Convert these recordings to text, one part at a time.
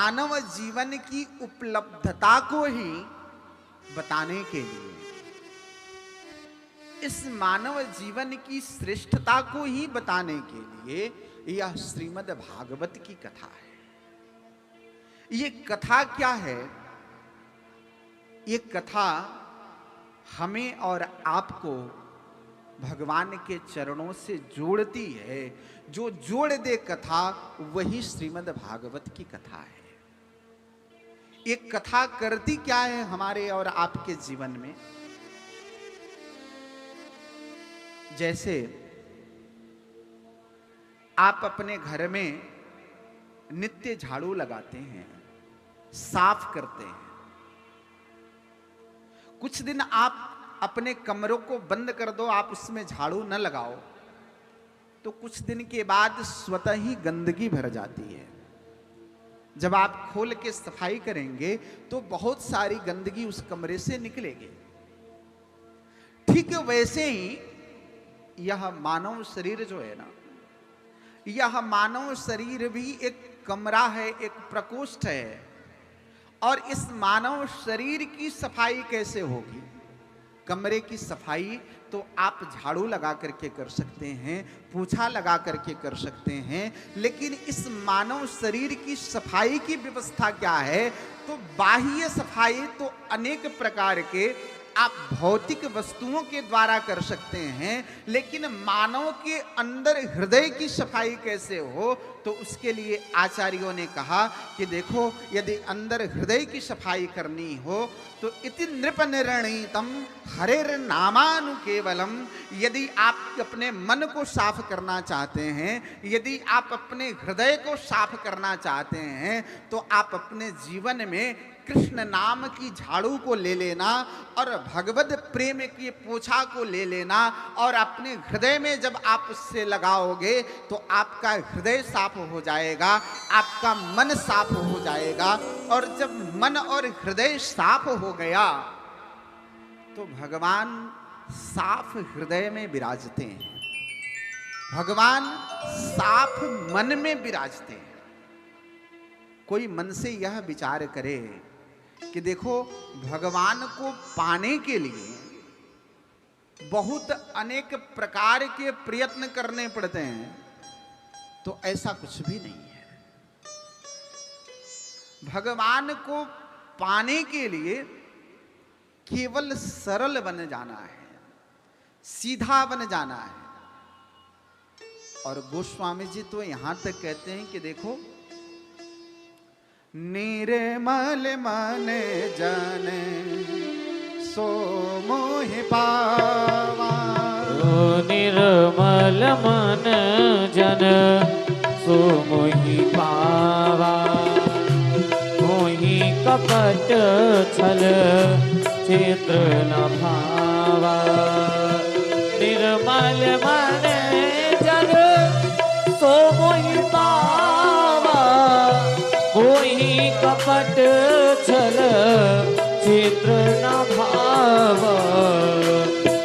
मानव जीवन की उपलब्धता को ही बताने के लिए, इस मानव जीवन की श्रेष्ठता को ही बताने के लिए यह श्रीमद् भागवत की कथा है। ये कथा क्या है? ये कथा हमें और आपको भगवान के चरणों से जोड़ती है। जो जोड़ दे कथा वही श्रीमद् भागवत की कथा है। ये कथा करती क्या है हमारे और आपके जीवन में? जैसे आप अपने घर में नित्य झाड़ू लगाते हैं, साफ करते हैं। कुछ दिन आप अपने कमरों को बंद कर दो, आप उसमें झाड़ू न लगाओ, तो कुछ दिन के बाद स्वतः ही गंदगी भर जाती है। जब आप खोल के सफाई करेंगे तो बहुत सारी गंदगी उस कमरे से निकलेगी। ठीक वैसे ही यह मानव शरीर जो है ना, यह मानव शरीर भी एक कमरा है, एक प्रकोष्ठ है। और इस मानव शरीर की सफाई कैसे होगी? कमरे की सफाई तो आप झाड़ू लगा करके कर सकते हैं, पोछा लगा करके कर सकते हैं, लेकिन इस मानव शरीर की सफाई की व्यवस्था क्या है? तो बाह्य सफाई तो अनेक प्रकार के आप भौतिक वस्तुओं के द्वारा कर सकते हैं, लेकिन मानव के अंदर हृदय की सफाई कैसे हो? तो उसके लिए आचार्यों ने कहा कि देखो, यदि अंदर हृदय की सफाई करनी हो तो इति नृप निर्णीतम हरेर नामानुकेवलम। यदि आप अपने मन को साफ करना चाहते हैं, यदि आप अपने हृदय को साफ करना चाहते हैं, तो आप अपने जीवन में कृष्ण नाम की झाड़ू को ले लेना और भगवद प्रेम की पोछा को ले लेना, और अपने हृदय में जब आप उससे लगाओगे तो आपका हृदय साफ हो जाएगा, आपका मन साफ हो जाएगा। और जब मन और हृदय साफ हो गया तो भगवान साफ हृदय में विराजते हैं, भगवान साफ मन में विराजते हैं। कोई मन से यह विचार करे कि देखो, भगवान को पाने के लिए बहुत अनेक प्रकार के प्रयत्न करने पड़ते हैं, तो ऐसा कुछ भी नहीं है। भगवान को पाने के लिए केवल सरल बन जाना है, सीधा बन जाना है। और गोस्वामी जी तो यहां तक कहते हैं कि देखो, निर्मल मन जन सो मोहि पावा। निर्मल मन जन सो मोहि पावा। मोहि कपट छल चित्र न भावा। निर्मल मन जन सो मोहि पावा। मोहि कपट छल चित्र न भावा।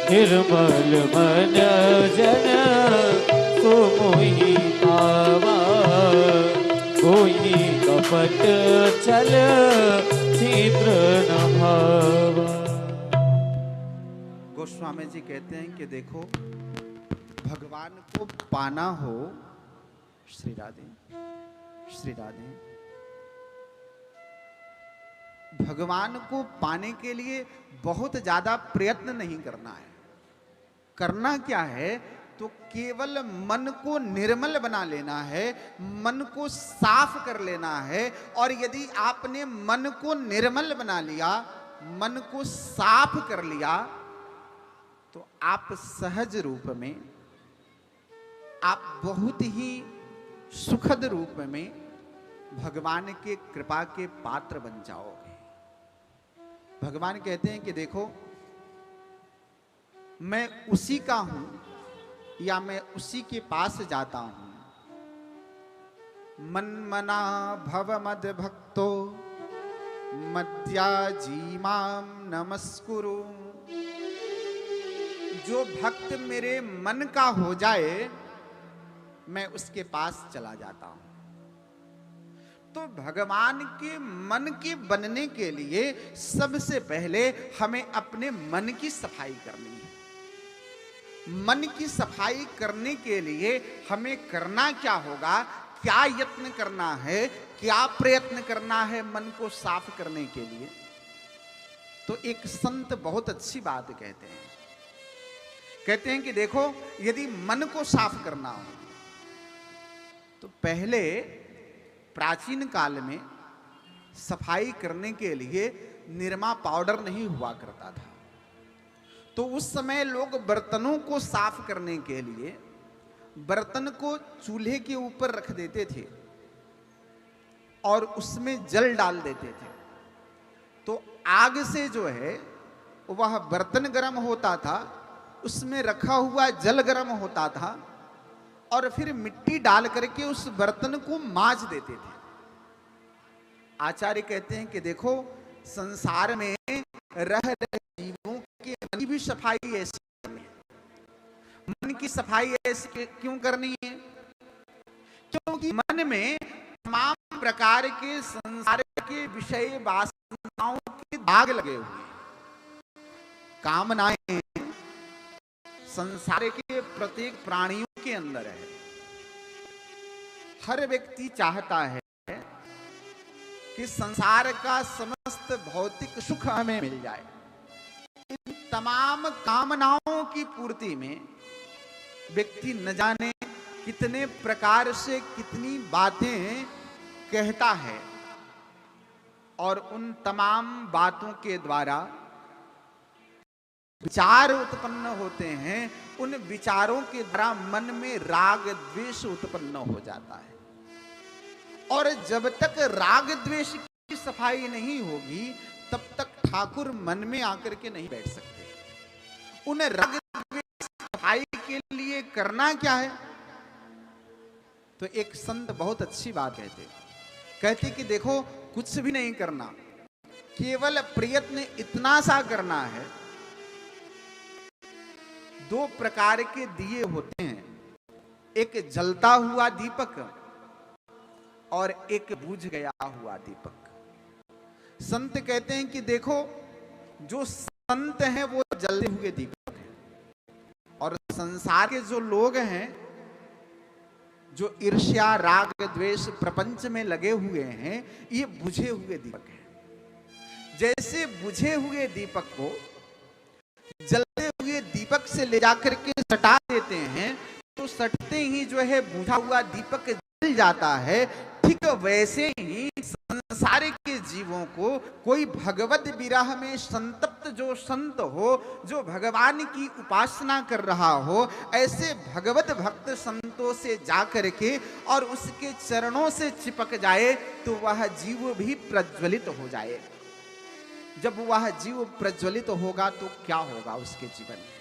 निर्मल मन जन सो मोहि पावा। मोहि कपट छल चित्र न भावा। गोस्वामी जी कहते हैं कि देखो, भगवान को पाना हो, श्री राधे श्री राधे, भगवान को पाने के लिए बहुत ज्यादा प्रयत्न नहीं करना है। करना क्या है? तो केवल मन को निर्मल बना लेना है, मन को साफ कर लेना है। और यदि आपने मन को निर्मल बना लिया, मन को साफ कर लिया, तो आप सहज रूप में, आप बहुत ही सुखद रूप में भगवान के कृपा के पात्र बन जाओगे। भगवान कहते हैं कि देखो, मैं उसी का हूं या मैं उसी के पास जाता हूं। मन्मना भव मद भक्तो मद्याजी माम नमस्कुरु। जो भक्त मेरे मन का हो जाए, मैं उसके पास चला जाता हूं। तो भगवान के मन के बनने के लिए सबसे पहले हमें अपने मन की सफाई करनी है। मन की सफाई करने के लिए हमें करना क्या होगा, क्या यत्न करना है, क्या प्रयत्न करना है मन को साफ करने के लिए? तो एक संत बहुत अच्छी बात कहते हैं कि देखो, यदि मन को साफ करना हो तो पहले प्राचीन काल में सफाई करने के लिए निरमा पाउडर नहीं हुआ करता था। तो उस समय लोग बर्तनों को साफ करने के लिए बर्तन को चूल्हे के ऊपर रख देते थे और उसमें जल डाल देते थे। तो आग से जो है वह बर्तन गर्म होता था, उसमें रखा हुआ जल गर्म होता था और फिर मिट्टी डाल करके उस बर्तन को मांज देते थे। आचार्य कहते हैं कि देखो, संसार में रह रहे जीवों के मन की भी सफाई ऐसी करनी है। मन की सफाई ऐसी क्यों करनी है? क्योंकि मन में तमाम प्रकार के संसार के विषय वासनाओं के दाग लगे हुए हैं। कामनाएं संसार के प्रत्येक प्राणियों के अंदर है। हर व्यक्ति चाहता है कि संसार का समस्त भौतिक सुख हमें मिल जाए। इन तमाम कामनाओं की पूर्ति में व्यक्ति न जाने कितने प्रकार से कितनी बातें कहता है और उन तमाम बातों के द्वारा विचार उत्पन्न होते हैं। उन विचारों के द्वारा मन में राग द्वेष उत्पन्न हो जाता है और जब तक राग द्वेष की सफाई नहीं होगी तब तक ठाकुर मन में आकर के नहीं बैठ सकते। उन राग द्वेष सफाई के लिए करना क्या है? तो एक संत बहुत अच्छी बात कहते कि देखो, कुछ भी नहीं करना, केवल प्रयत्न इतना सा करना है। दो प्रकार के दिए होते हैं, एक जलता हुआ दीपक और एक बुझ गया हुआ दीपक। संत कहते हैं कि देखो, जो संत हैं वो जलते हुए दीपक हैं और संसार के जो लोग हैं, जो ईर्ष्या राग द्वेष प्रपंच में लगे हुए हैं, ये बुझे हुए दीपक हैं। जैसे बुझे हुए दीपक को जलते हुए दीपक से ले जाकर के सटा देते हैं तो सटते ही जो है बुझा हुआ दीपक जल जाता है। ठीक वैसे ही संसार के जीवों को कोई भगवत विरह में संतप्त जो संत हो, जो भगवान की उपासना कर रहा हो, ऐसे भगवत भक्त संतों से जाकर के और उसके चरणों से चिपक जाए तो वह जीव भी प्रज्वलित हो जाए। जब वह जीव प्रज्वलित होगा तो क्या होगा उसके जीवन में?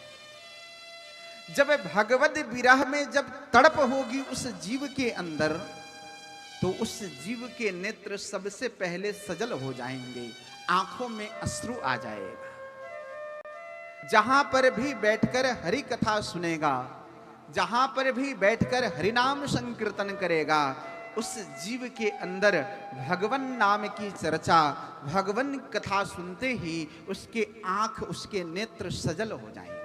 जब भगवत विरह में जब तड़प होगी उस जीव के अंदर, तो उस जीव के नेत्र सबसे पहले सजल हो जाएंगे, आंखों में अश्रु आ जाएगा। जहां पर भी बैठकर हरि कथा सुनेगा, जहां पर भी बैठकर हरिनाम संकीर्तन करेगा, उस जीव के अंदर भगवन नाम की चर्चा, भगवन कथा सुनते ही उसके आंख, उसके नेत्र सजल हो जाएंगे।